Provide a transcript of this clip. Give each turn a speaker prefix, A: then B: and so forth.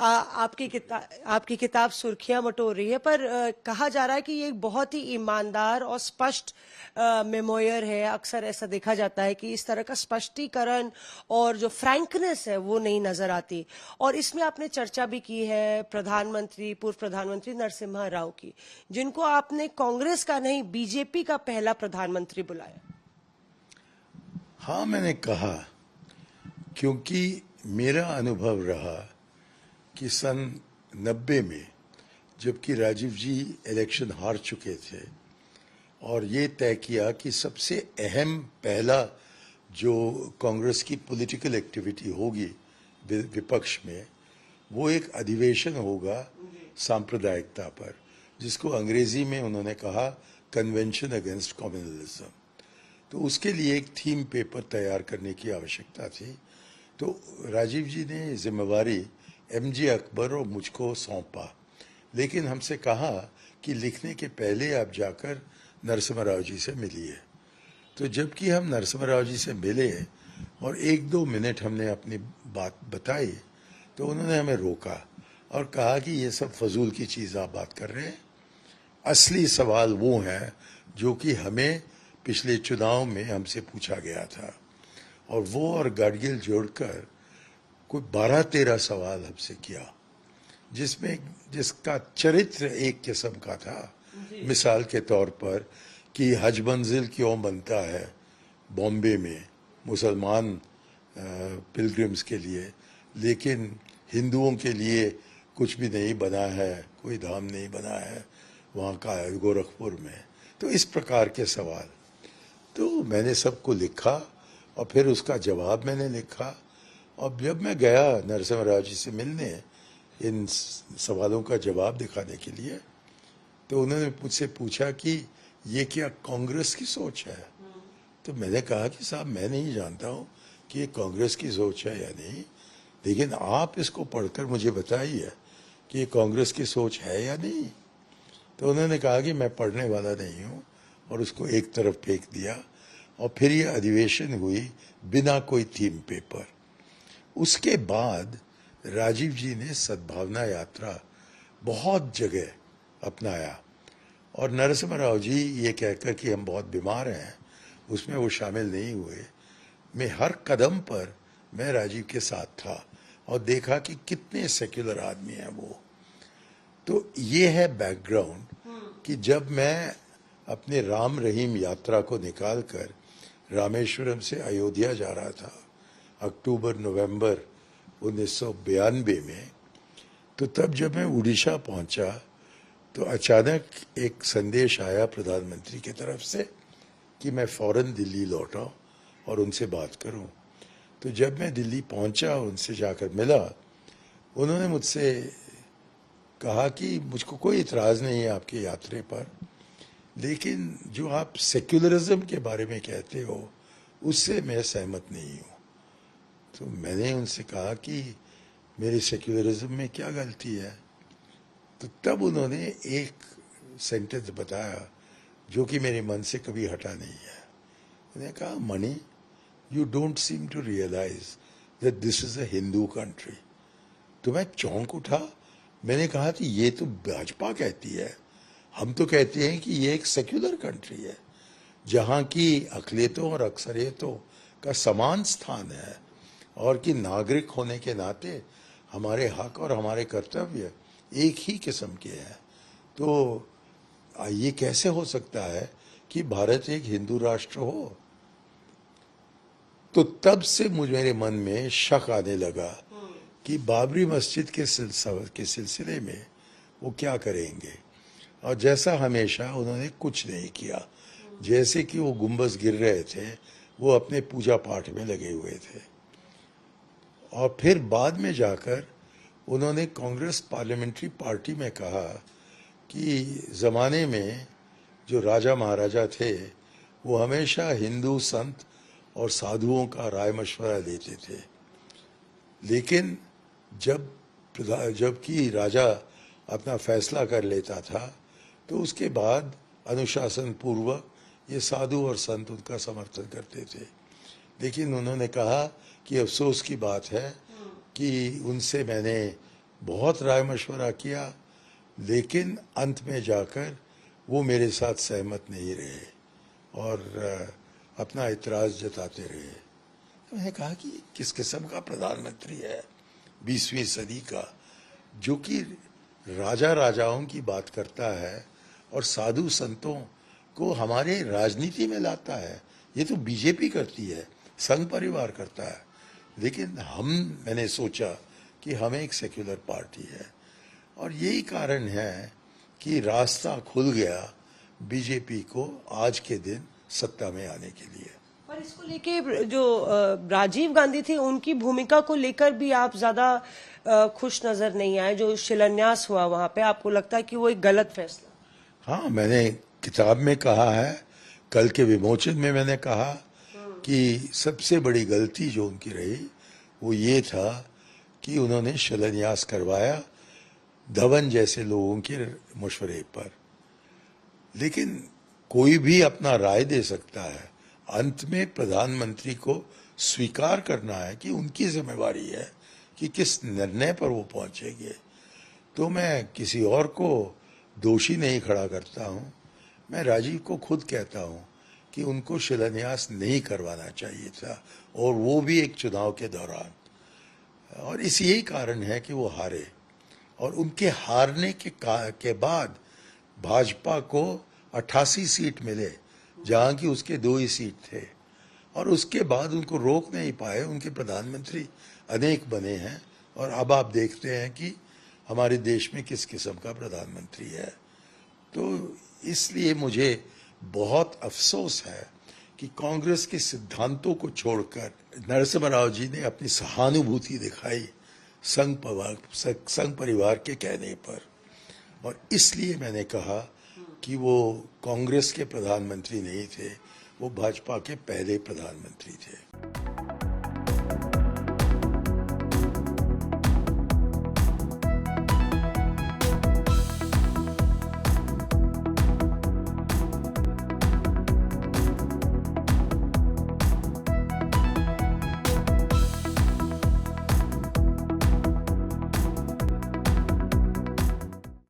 A: आपकी किताब सुर्खियां बटोर रही है, पर कहा जा रहा है कि ये एक बहुत ही ईमानदार और स्पष्ट मेमोयर है। अक्सर ऐसा देखा जाता है कि इस तरह का स्पष्टीकरण और जो फ्रैंकनेस है वो नहीं नजर आती। और इसमें आपने चर्चा भी की है पूर्व प्रधानमंत्री नरसिम्हा राव की, जिनको आपने कांग्रेस का नहीं बीजेपी का पहला प्रधानमंत्री बुलाया।
B: हाँ, मैंने कहा क्योंकि मेरा अनुभव रहा कि सन 90 में जबकि राजीव जी इलेक्शन हार चुके थे और ये तय किया कि सबसे अहम पहला जो कांग्रेस की पॉलिटिकल एक्टिविटी होगी विपक्ष में, वो एक अधिवेशन होगा सांप्रदायिकता पर, जिसको अंग्रेजी में उन्होंने कहा कन्वेंशन अगेंस्ट कम्युनलिज्म। तो उसके लिए एक थीम पेपर तैयार करने की आवश्यकता थी। तो राजीव जी ने जिम्मेवारी एमजे अकबर और मुझको सौंपा, लेकिन हमसे कहा कि लिखने के पहले आप जाकर नरसिम्हा राव जी से मिलिए। तो जबकि हम नरसिम्हा राव जी से मिले और 1-2 मिनट हमने अपनी बात बताई, तो उन्होंने हमें रोका और कहा कि ये सब फजूल की चीज़ आप बात कर रहे हैं। असली सवाल वो है जो कि हमें पिछले चुनाव में हमसे पूछा गया था, और वो और गाडगिल जोड़कर कोई 12-13 सवाल हमसे किया, जिसका चरित्र एक किस्म का था। मिसाल के तौर पर कि हज मंजिल क्यों बनता है बॉम्बे में मुसलमान पिलग्रिम्स के लिए, लेकिन हिंदुओं के लिए कुछ भी नहीं बना है, कोई धाम नहीं बना है वहाँ का गोरखपुर में। तो इस प्रकार के सवाल तो मैंने सबको लिखा और फिर उसका जवाब मैंने लिखा। और जब मैं गया नरसिम्हा राव जी से मिलने इन सवालों का जवाब दिखाने के लिए, तो उन्होंने मुझसे पूछा कि ये क्या कांग्रेस की सोच है। तो मैंने कहा कि साहब, मैं नहीं जानता हूँ कि ये कांग्रेस की सोच है या नहीं, लेकिन आप इसको पढ़कर मुझे बताइए कि ये कांग्रेस की सोच है या नहीं। तो उन्होंने कहा कि मैं पढ़ने वाला नहीं हूँ, और उसको एक तरफ फेंक दिया। और फिर ये अधिवेशन हुई बिना कोई थीम पेपर। उसके बाद राजीव जी ने सद्भावना यात्रा बहुत जगह अपनाया, और नरसिम्हा राव जी ये कहकर कि हम बहुत बीमार हैं, उसमें वो शामिल नहीं हुए। मैं हर कदम पर मैं राजीव के साथ था और देखा कि कितने सेक्युलर आदमी हैं वो। तो ये है बैकग्राउंड कि जब मैं अपने राम रहीम यात्रा को निकालकर रामेश्वरम से अयोध्या जा रहा था अक्टूबर-नवंबर 1992 में, तो तब जब मैं उड़ीसा पहुंचा तो अचानक एक संदेश आया प्रधानमंत्री की तरफ से कि मैं फौरन दिल्ली लौटा और उनसे बात करूं। तो जब मैं दिल्ली पहुंचा और उनसे जाकर मिला, उन्होंने मुझसे कहा कि मुझको कोई इतराज़ नहीं है आपकी यात्रा पर, लेकिन जो आप सेक्युलरिज्म के बारे में कहते हो उससे मैं सहमत नहीं हूँ। तो मैंने उनसे कहा कि मेरी सेक्युलरिज्म में क्या गलती है। तो तब उन्होंने एक सेंटेंस बताया जो कि मेरे मन से कभी हटा नहीं है। उन्होंने कहा, Mani, you don't seem to realise that this is a Hindu country. तो मैं चौंक उठा। मैंने कहा कि ये तो भाजपा कहती है, हम तो कहते हैं कि ये एक सेक्युलर कंट्री है जहाँ की अक़लियतों और अक्सरियतों का समान स्थान है, और कि नागरिक होने के नाते हमारे हक और हमारे कर्तव्य एक ही किस्म के हैं। तो ये कैसे हो सकता है कि भारत एक हिंदू राष्ट्र हो। तो तब से मेरे मन में शक आने लगा कि बाबरी मस्जिद के सिलसिले में वो क्या करेंगे। और जैसा हमेशा उन्होंने कुछ नहीं किया। जैसे कि वो गुंबज गिर रहे थे, वो अपने पूजा पाठ में लगे हुए थे। और फिर बाद में जाकर उन्होंने कांग्रेस पार्लियामेंट्री पार्टी में कहा कि ज़माने में जो राजा महाराजा थे वो हमेशा हिंदू संत और साधुओं का राय मशवरा लेते थे, लेकिन जबकि राजा अपना फैसला कर लेता था तो उसके बाद अनुशासन पूर्वक ये साधु और संत उनका समर्थन करते थे। लेकिन उन्होंने कहा कि अफसोस की बात है कि उनसे मैंने बहुत राय मशवरा किया, लेकिन अंत में जाकर वो मेरे साथ सहमत नहीं रहे और अपना इतराज जताते रहे। तो मैंने कहा कि किस किस्म का प्रधानमंत्री है 20वीं सदी का, जो कि राजा राजाओं की बात करता है और साधु संतों को हमारे राजनीति में लाता है। ये तो बीजेपी करती है, संघ परिवार करता है, लेकिन मैंने सोचा कि हम एक सेक्युलर पार्टी है और यही कारण है कि रास्ता खुल गया बीजेपी को आज के दिन सत्ता में आने के लिए।
A: पर इसको लेके जो राजीव गांधी थे उनकी भूमिका को लेकर भी आप ज्यादा खुश नजर नहीं आए। जो शिलान्यास हुआ वहां पे, आपको लगता है कि वो एक गलत फैसला?
B: हाँ, मैंने किताब में कहा है, कल के विमोचन में मैंने कहा कि सबसे बड़ी गलती जो उनकी रही वो ये था कि उन्होंने शिलान्यास करवाया धवन जैसे लोगों के मशवरे पर। लेकिन कोई भी अपना राय दे सकता है, अंत में प्रधानमंत्री को स्वीकार करना है कि उनकी जिम्मेवारी है कि किस निर्णय पर वो पहुंचेंगे। तो मैं किसी और को दोषी नहीं खड़ा करता हूं, मैं राजीव को खुद कहता हूं कि उनको शिलान्यास नहीं करवाना चाहिए था, और वो भी एक चुनाव के दौरान। और इस यही कारण है कि वो हारे, और उनके हारने के बाद भाजपा को 88 सीट मिले, जहां की उसके 2 ही सीट थे, और उसके बाद उनको रोक नहीं पाए। उनके प्रधानमंत्री अनेक बने हैं और अब आप देखते हैं कि हमारे देश में किस किस्म का प्रधानमंत्री है। तो इसलिए मुझे बहुत अफसोस है कि कांग्रेस के सिद्धांतों को छोड़कर नरसिम्हा राव जी ने अपनी सहानुभूति दिखाई संघ परिवार के कहने पर, और इसलिए मैंने कहा कि वो कांग्रेस के प्रधानमंत्री नहीं थे, वो भाजपा के पहले प्रधानमंत्री थे।